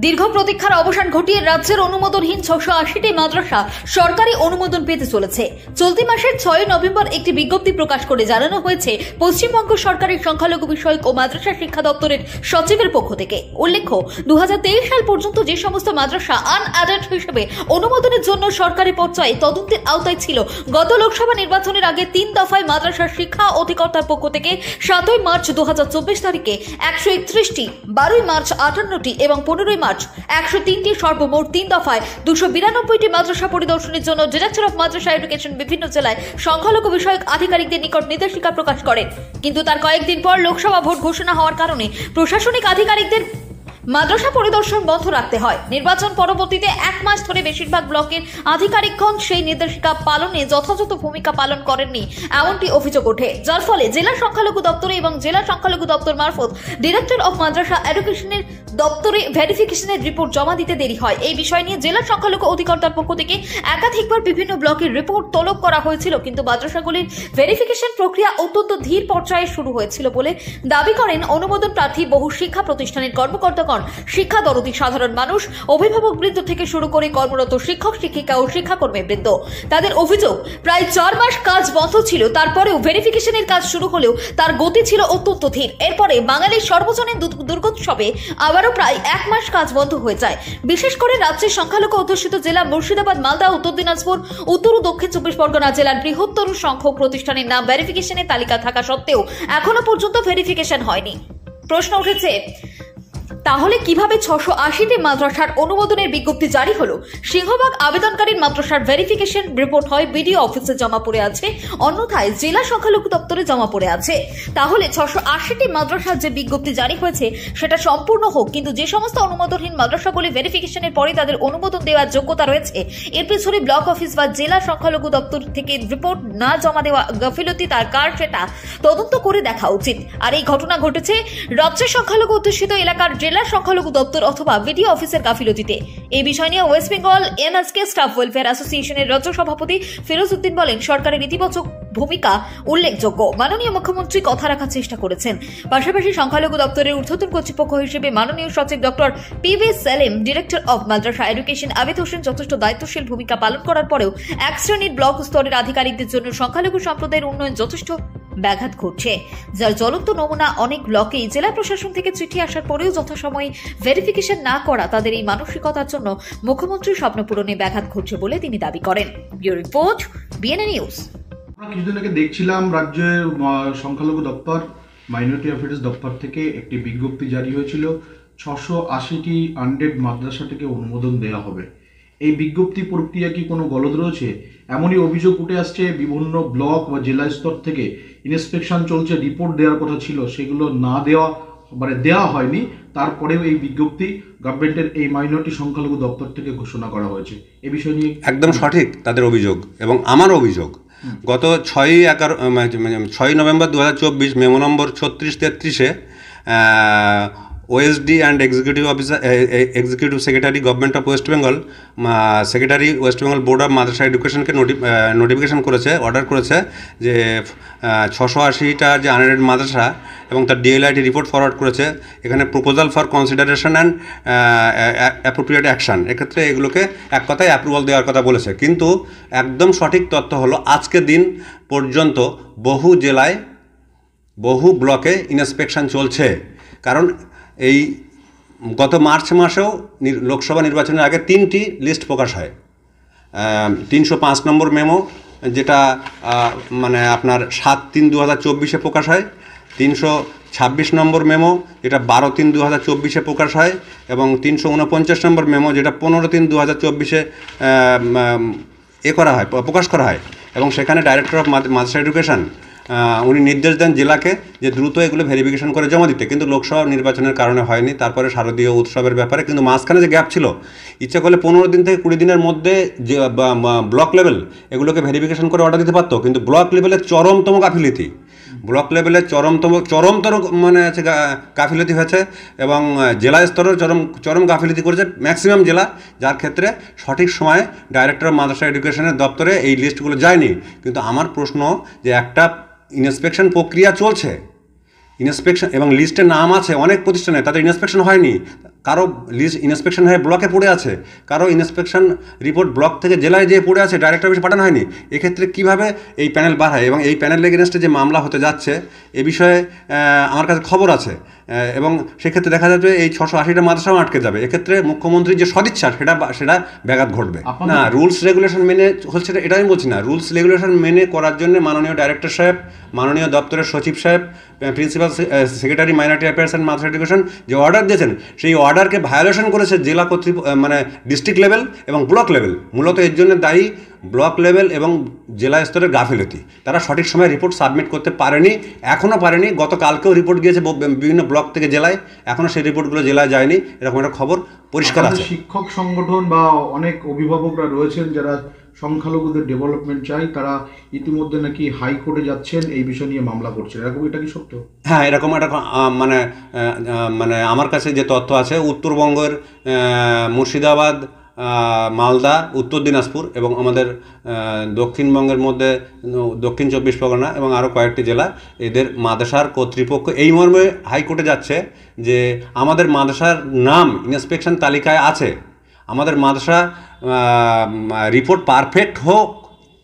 দীর্ঘ প্রতীক্ষার অবসান ঘটিয়ে রাজ্যের অনুমোদনহীন 680টি মাদ্রাসা সরকারি অনুমোদন পেতে চলেছে। চলতি মাসের 6 নভেম্বর একটি বিজ্ঞপ্তি প্রকাশ করে জানানো হয়েছে পশ্চিমবঙ্গ সরকারের সংখ্যালঘু বিষয়ক ও মাদ্রাসা শিক্ষা দপ্তরের সচিবের পক্ষ থেকে। উল্লেখ্য, 2023 সাল পর্যন্ত যে সমস্ত মাদ্রাসা আনঅ্যাডেড হিসেবে অনুমোদনের জন্য সরকারি পর্যায়ে তদন্তের আওতায় ছিল, গত লোকসভা নির্বাচনের আগে 3 দফায় মাদ্রাসা শিক্ষা অধিকর্তার পক্ষ থেকে 7 মার্চ 2024 তারিখে 131টি, 12 মার্চ 58টি এবং 15 মার্চ 103টি, সর্বমোট 3 দফায় 292টি মাদ্রাসা পরিদর্শনের জন্য ডিরেক্টর অফ মাদ্রাসা এডুকেশন বিভিন্ন জেলায় সংখ্যালঘু বিষয়ক আধিকারিকদের নিকট নির্দেশিকা প্রকাশ করেন। কিন্তু তার কয়েকদিন পর লোকসভা ভোট ঘোষণা হওয়ার কারণে প্রশাসনিক আধিকারিকদের মাদ্রাসা পরিদর্শন বন্ধ রাখতে হয়। নির্বাচন পরবর্তীতে 1 মাস ধরে বেশিরভাগ ব্লকের আধিকারিকগণ সেই নির্দেশিকা পালনে যথাযথ ভূমিকা পালন করেননি, এমনটি অভিযোগ ওঠে, যার ফলে জেলা সংখ্যালঘু দপ্তরে এবং জেলা সংখ্যালঘু দপ্তর মারফত ডিরেক্টর অফ মাদ্রাসা এডুকেশনের দপ্তরে ভেরিফিকেশনের রিপোর্ট জমা দিতে দেরি হয়। এই বিষয় নিয়ে জেলা সংখ্যালঘু অধিকর্তার পক্ষ থেকে একাধিকবার বিভিন্ন ব্লকের রিপোর্ট তলব করা হয়েছিল, কিন্তু মাদ্রাসাগুলির ভেরিফিকেশন প্রক্রিয়া অত্যন্ত ধীর পর্যায়ে শুরু হয়েছিল বলে দাবি করেন অনুমোদন প্রার্থী বহু শিক্ষা প্রতিষ্ঠানের কর্মকর্তাগণ, শিক্ষা দরদী সাধারণ মানুষ, অভিভাবক বৃন্দ থেকে শুরু করে কর্মরত শিক্ষক শিক্ষিকা ও শিক্ষাকর্মী বৃন্দ। তাদের অভিযোগ, প্রায় 4 মাস কাজ বন্ধ ছিল, তারপরেও ভেরিফিকেশনের কাজ শুরু হলেও তার গতি ছিল অত্যন্ত ধীর। এরপরে বাঙালির সর্বজনীন দুর্গোৎসবে আবারও প্রায় 1 মাস কাজ বন্ধ হয়ে যায়। বিশেষ করে রাজ্যের সংখ্যালঘু অধ্যুষিত জেলা মুর্শিদাবাদ, মালদা, উত্তর দিনাজপুর, উত্তর ও দক্ষিণ 24 পরগনা জেলার বৃহত্তর সংখ্যক প্রতিষ্ঠানের নাম ভেরিফিকেশনের তালিকা থাকা সত্ত্বেও এখনো পর্যন্ত ভেরিফিকেশন হয়নি। প্রশ্ন উঠেছে, তাহলে কিভাবে 680টি মাদ্রাসার অনুমোদনের বিজ্ঞপ্তি জারি হলো? সিংহভাগ আবেদনকারীর মাদ্রাসার ভেরিফিকেশন রিপোর্ট হয় বিডিও অফিসে জমা পড়ে আছে, অন্যথায় জেলা সংখ্যালঘু দপ্তরে জমা পড়ে আছে। তাহলে 680টি মাদ্রাসার যে বিজ্ঞপ্তি জারি হয়েছে সেটা সম্পূর্ণ হোক, কিন্তু যে সমস্ত অনুমোদনহীন মাদ্রাসাগুলি ভেরিফিকেশনের পরে তাদের অনুমোদন দেওয়ার যোগ্যতা রয়েছে, এর পেছনে ব্লক অফিস বা জেলা সংখ্যালঘু দপ্তর থেকে রিপোর্ট না জমা দেওয়া গাফিলতি তার কার সেটা তদন্ত করে দেখা উচিত। আর এই ঘটনা ঘটেছে রাজ্যের সংখ্যালঘু অধ্যুষিত এলাকার জেলা সংখ্যালঘু দপ্তর অথবা বিডিও অফিসের গাফিলতিতে। এই বিষয় নিয়ে West Bengal NSK staff welfare অ্যাসোসিয়েশনের রাজ্য সভাপতি ফিরোজ উদ্দিন বলেন, সরকারের ইতিবাচক ভূমিকা উল্লেখযোগ্য। মাননীয় মুখ্যমন্ত্রী কথা রাখার চেষ্টা করেছেন। পাশাপাশি সংখ্যালঘু দপ্তরের ঊর্ধ্বতন কর্তৃপক্ষ হিসেবে মাননীয় সচিব doctor P V. Salim, director of Madrasa education Abid Hossain যথেষ্ট দায়িত্বশীল ভূমিকা পালন করার পরেও 1 শ্রেণীর ব্লক স্তরের আধিকারিকদের জন্য সংখ্যালঘু সম্প্রদায়ের উন্নয়ন যথেষ্ট ব্যাঘাত ঘটছে, যার জ্বলন্ত নমুনা অনেক ব্লকেই জেলা প্রশাসন থেকে চিঠি আসার পরেও যথাসময়ে ভেরিফিকেশন না করা। তাদের এই মানসিকতার জন্য মুখ্যমন্ত্রীর স্বপ্ন পূরণে ব্যাঘাত ঘটছে বলে তিনি দাবি করেন। Bureau report, BNA news. কিছুদিন আগে দেখছিলাম রাজ্যের সংখ্যালঘু দপ্তর, মাইনরিটি অ্যাফেয়ার্স দপ্তর থেকে একটি বিজ্ঞপ্তি জারি হয়েছিল, 680টি আনডেড মাদ্রাসাটিকে অনুমোদন দেওয়া হবে। এই বিজ্ঞপ্তি প্রক্রিয়া কি কোনো গলদ রয়েছে? এমনই অভিযোগ উঠে আসছে বিভিন্ন ব্লক বা জেলা স্তর থেকে। ইন্সপেকশন চলছে, রিপোর্ট দেওয়ার কথা ছিল, সেগুলো না দেওয়া হয়নি। তারপরেও এই বিজ্ঞপ্তি গভর্নমেন্টের এই মাইনরিটি সংখ্যালঘু দপ্তর থেকে ঘোষণা করা হয়েছে। এই বিষয় নিয়ে একদম সঠিক তাদের অভিযোগ এবং আমার অভিযোগ। গত 6 নভেম্বর 2024 মেমো নম্বর 3633-এ OSD and executive secretary government of West Bengal, secretary West Bengal board of মাদ্রাসা এডুকেশনকে নোটিফিকেশন করেছে, অর্ডার করেছে যে 680টা যে আনএডেড মাদ্রাসা এবং তার ডিএলআইটি রিপোর্ট ফরওয়ার্ড করেছে। এখানে proposal for consideration and appropriate action, এক্ষেত্রে এগুলোকে এক কথায় অ্যাপ্রুভাল দেওয়ার কথা বলেছে। কিন্তু একদম সঠিক তথ্য হলো আজকের দিন পর্যন্ত বহু জেলায় বহু ব্লকে ইন্সপেকশন চলছে। কারণ এই গত মার্চ মাসেও লোকসভা নির্বাচনের আগে 3টি লিস্ট প্রকাশ হয়। 305 নম্বর মেমো, যেটা মানে আপনার 7/3/2024-এ প্রকাশ হয়। 326 নম্বর মেমো, যেটা 12/3/2024-এ প্রকাশ হয়, এবং 349 নম্বর মেমো, যেটা 15/3/2024-এ প্রকাশ করা হয়। এবং সেখানে ডাইরেক্টর অফ মাদ্রাসা এডুকেশন উনি নির্দেশ দেন জেলাকে যে দ্রুত এগুলো ভেরিফিকেশন করে জমা দিতে, কিন্তু লোকসভা নির্বাচনের কারণে হয়নি। তারপরে শারদীয় উৎসবের ব্যাপারে, কিন্তু মাঝখানে যে গ্যাপ ছিল, ইচ্ছা করলে 15 দিন থেকে 20 দিনের মধ্যে যে ব্লক লেভেল এগুলোকে ভেরিফিকেশন করে অর্ডার দিতে পারতো, কিন্তু ব্লক লেভেলে চরমতম গাফিলতি, ব্লক লেভেলে চরমতর মানে আছে গাফিলতি হয়েছে, এবং জেলা স্তরেও চরম গাফিলতি করেছে ম্যাক্সিমাম জেলা, যার ক্ষেত্রে সঠিক সময়ে ডাইরেক্টর অফ মাদ্রাসা এডুকেশনের দপ্তরে এই লিস্টগুলো যায়নি। কিন্তু আমার প্রশ্ন যে একটা ইন্সপেকশন প্রক্রিয়া চলছে, ইন্সপেকশন এবং লিস্টে নাম আছে অনেক প্রতিষ্ঠানে, তাদের ইন্সপেকশন হয়নি, কারো লিস্ট ইন্সপেকশন হয়ে ব্লকে পড়ে আছে, কারো ইন্সপেকশন রিপোর্ট ব্লক থেকে জেলায় যেয়ে পড়ে আছে, ডাইরেক্ট অফিসে পাঠানো হয়নি। এক্ষেত্রে কীভাবে এই প্যানেল বাড়ায় এবং এই প্যানেল এগেনস্টে যে মামলা হতে যাচ্ছে এ বিষয়ে আমার কাছে খবর আছে, এবং সেক্ষেত্রে দেখা যাবে এই 680টা মাদ্রাসাও আটকে যাবে। এক্ষেত্রে মুখ্যমন্ত্রীর যে সদিচ্ছা সেটা ব্যাঘাত ঘটবে না। রুলস রেগুলেশন মেনে হচ্ছে এটা আমি বলছি না, রুলস রেগুলেশন মেনে করার জন্য মাননীয় ডাইরেক্টর সাহেব, মাননীয় দপ্তরের সচিব সাহেব, principal secretary minority affairs and Madrasa education যে অর্ডার দিয়েছেন সেই অর্ডারকে ভায়োলেশন করেছে জেলা মানে ডিস্ট্রিক্ট লেভেল এবং ব্লক লেভেল। মূলত এর জন্য দায়ী ব্লক লেভেল এবং জেলা স্তরের গাফিলতি। তারা সঠিক সময়ে রিপোর্ট সাবমিট করতে পারেনি, এখনও পারেনি। গতকালকেও রিপোর্ট গিয়েছে বিভিন্ন ব্লক থেকে জেলায়, এখনও সেই রিপোর্টগুলো জেলায় যায়নি, এরকম একটা খবর পরিষ্কার আছে। শিক্ষক সংগঠন বা অনেক অভিভাবকরা রয়েছেন যারা সংখ্যালঘুদের ডেভেলপমেন্ট চাই, তারা ইতিমধ্যে নাকি হাইকোর্টে যাচ্ছেন এই বিষয় নিয়ে মামলা করছেন, এরকম এটা কি সত্য? হ্যাঁ, এরকম একটা মানে আমার কাছে যে তথ্য আছে, উত্তরবঙ্গের মুর্শিদাবাদ, মালদা, উত্তর দিনাজপুর এবং আমাদের দক্ষিণবঙ্গের মধ্যে দক্ষিণ 24 পরগনা এবং আরও কয়েকটি জেলা, এদের মাদ্রাসার কর্তৃপক্ষ এই মর্মে হাইকোর্টে যাচ্ছে যে আমাদের মাদ্রাসার নাম ইন্সপেকশন তালিকায় আছে, আমাদের মাদ্রাসা রিপোর্ট পারফেক্ট হোক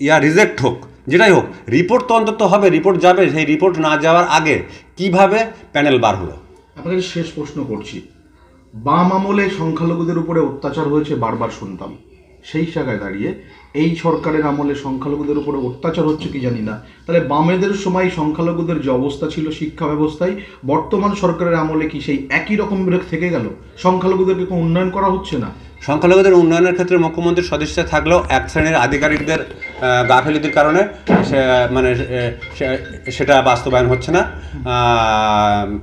ইয়া রিজেক্ট হোক, যেটাই হোক রিপোর্ট তো অন্তত হবে, রিপোর্ট যাবে। সেই রিপোর্ট না যাওয়ার আগে কিভাবে প্যানেল বার হলো? আপনাকে শেষ প্রশ্ন করছি, বাম আমলে সংখ্যালঘুদের উপরে অত্যাচার হয়েছে বারবার শুনতাম, সেই জায়গায় দাঁড়িয়ে এই সরকারের আমলে সংখ্যালঘুদের উপরে অত্যাচার হচ্ছে কি জানি না, তাহলে বামেদের সময় সংখ্যালঘুদের যে অবস্থা ছিল শিক্ষা ব্যবস্থায়, বর্তমান সরকারের আমলে কি সেই একই রকম থেকে গেল? সংখ্যালঘুদেরকে কোনো উন্নয়ন করা হচ্ছে না? সংখ্যালঘুদের উন্নয়নের ক্ষেত্রে মুখ্যমন্ত্রীর সদিচ্ছা থাকলেও এক শ্রেণীর আধিকারিকদের গাফিলতির কারণে সেটা বাস্তবায়ন হচ্ছে না,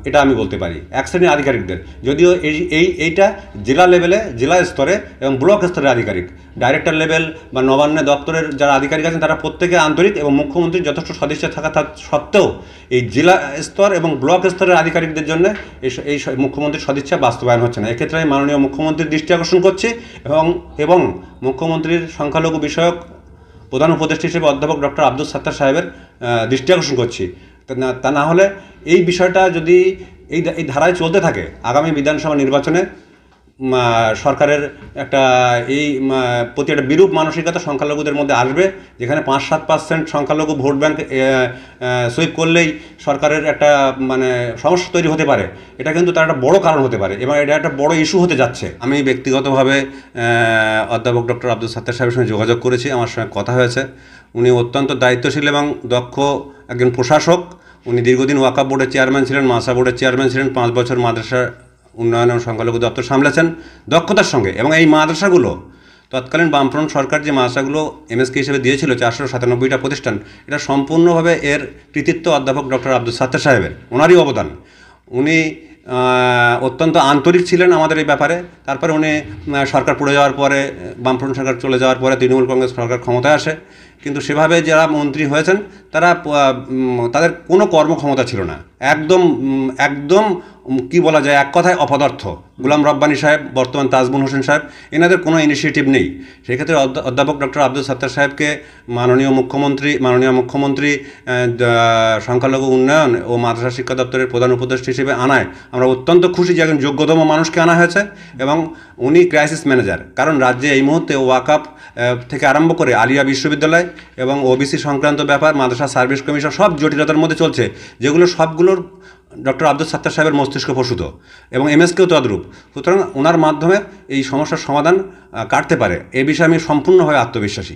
এটা আমি বলতে পারি। এক শ্রেণীর আধিকারিকদের, যদিও এইটা জেলা লেভেলে, জেলা স্তরে এবং ব্লক স্তরের আধিকারিক, ডাইরেক্টর লেভেল বা নবান্ন দপ্তরের যারা আধিকারিক আছেন তারা প্রত্যেকে আন্তরিক এবং মুখ্যমন্ত্রীর যথেষ্ট সদিচ্ছা থাকা সত্ত্বেও এই জেলা স্তর এবং ব্লক স্তরের আধিকারিকদের জন্য এই মুখ্যমন্ত্রীর সদিচ্ছা বাস্তবায়ন হচ্ছে না। এক্ষেত্রে আমি মাননীয় মুখ্যমন্ত্রীর দৃষ্টি আকর্ষণ করছি এবং মুখ্যমন্ত্রীর সংখ্যালঘু বিষয়ক প্রধান উপদেষ্টা হিসেবে অধ্যাপক ডক্টর আব্দুল সাত্তার সাহেবের দৃষ্টি আকর্ষণ করছি। তা না হলে এই বিষয়টা যদি এই ধারায় চলতে থাকে, আগামী বিধানসভা নির্বাচনে সরকারের প্রতি একটা বিরূপ মানসিকতা সংখ্যালঘুদের মধ্যে আসবে, যেখানে 5-7% সংখ্যালঘু ভোট ব্যাংক সুইপ করলেই সরকারের একটা সমস্যা তৈরি হতে পারে। এটা কিন্তু তার একটা বড় কারণ হতে পারে এবং এটা একটা বড় ইস্যু হতে যাচ্ছে। আমি ব্যক্তিগতভাবে অধ্যাপক ডক্টর আব্দুল সাত্তার সাহেবের সঙ্গে যোগাযোগ করেছি, আমার সঙ্গে কথা হয়েছে। উনি অত্যন্ত দায়িত্বশীল এবং দক্ষ একজন প্রশাসক। উনি দীর্ঘদিন ওয়াকফ বোর্ডের চেয়ারম্যান ছিলেন, মাদ্রাসা বোর্ডের চেয়ারম্যান ছিলেন, 5 বছর মাদ্রাসা উন্নয়ন এবং সংখ্যালঘু দপ্তর সামলেছেন দক্ষতার সঙ্গে। এবং এই মাদ্রাসাগুলো তৎকালীন বামফ্রন্ট সরকার যে মাদ্রাসাগুলো MSK হিসেবে দিয়েছিল 497টা প্রতিষ্ঠান, এটা সম্পূর্ণভাবে এর কৃতিত্ব অধ্যাপক ডক্টর আব্দুল সাত্তার সাহেবের, ওনারই অবদান। উনি অত্যন্ত আন্তরিক ছিলেন আমাদের এই ব্যাপারে। তারপরে উনি সরকার পড়ে যাওয়ার পরে, বামফ্রন্ট সরকার চলে যাওয়ার পরে তৃণমূল কংগ্রেস সরকার ক্ষমতায় আসে, কিন্তু সেভাবে যারা মন্ত্রী হয়েছেন তাদের কোনো কর্মক্ষমতা ছিল না, একদম কি বলা যায়, এক কথায় অপদার্থ। গোলাম রব্বানী সাহেব, বর্তমান তাজমুল হোসেন সাহেব, এনাদের কোনো ইনিশিয়েটিভ নেই। সেক্ষেত্রে অধ্যাপক ডক্টর আব্দুল সাত্তার সাহেবকে মাননীয় মুখ্যমন্ত্রী সংখ্যালঘু উন্নয়ন ও মাদ্রাসা শিক্ষা দপ্তরের প্রধান উপদেষ্টা হিসেবে আনায় আমরা অত্যন্ত খুশি যে একজন যোগ্যতম মানুষকে আনা হয়েছে এবং উনি ক্রাইসিস ম্যানেজার। কারণ রাজ্যে এই মুহূর্তে ওয়াকফ থেকে আরম্ভ করে আলিয়া বিশ্ববিদ্যালয় এবং OBC সংক্রান্ত ব্যাপার, মাদ্রাসা সার্ভিস কমিশন সব জটিলতার মধ্যে চলছে, যেগুলো সবগুলোর ডক্টর আব্দুল সাত্তার সাহেবের মস্তিষ্ক প্রসূত এবং MSKও তদ্রূপ। সুতরাং ওনার মাধ্যমে এই সমস্যার সমাধান কাটতে পারে, এ বিষয়ে আমি সম্পূর্ণভাবে আত্মবিশ্বাসী।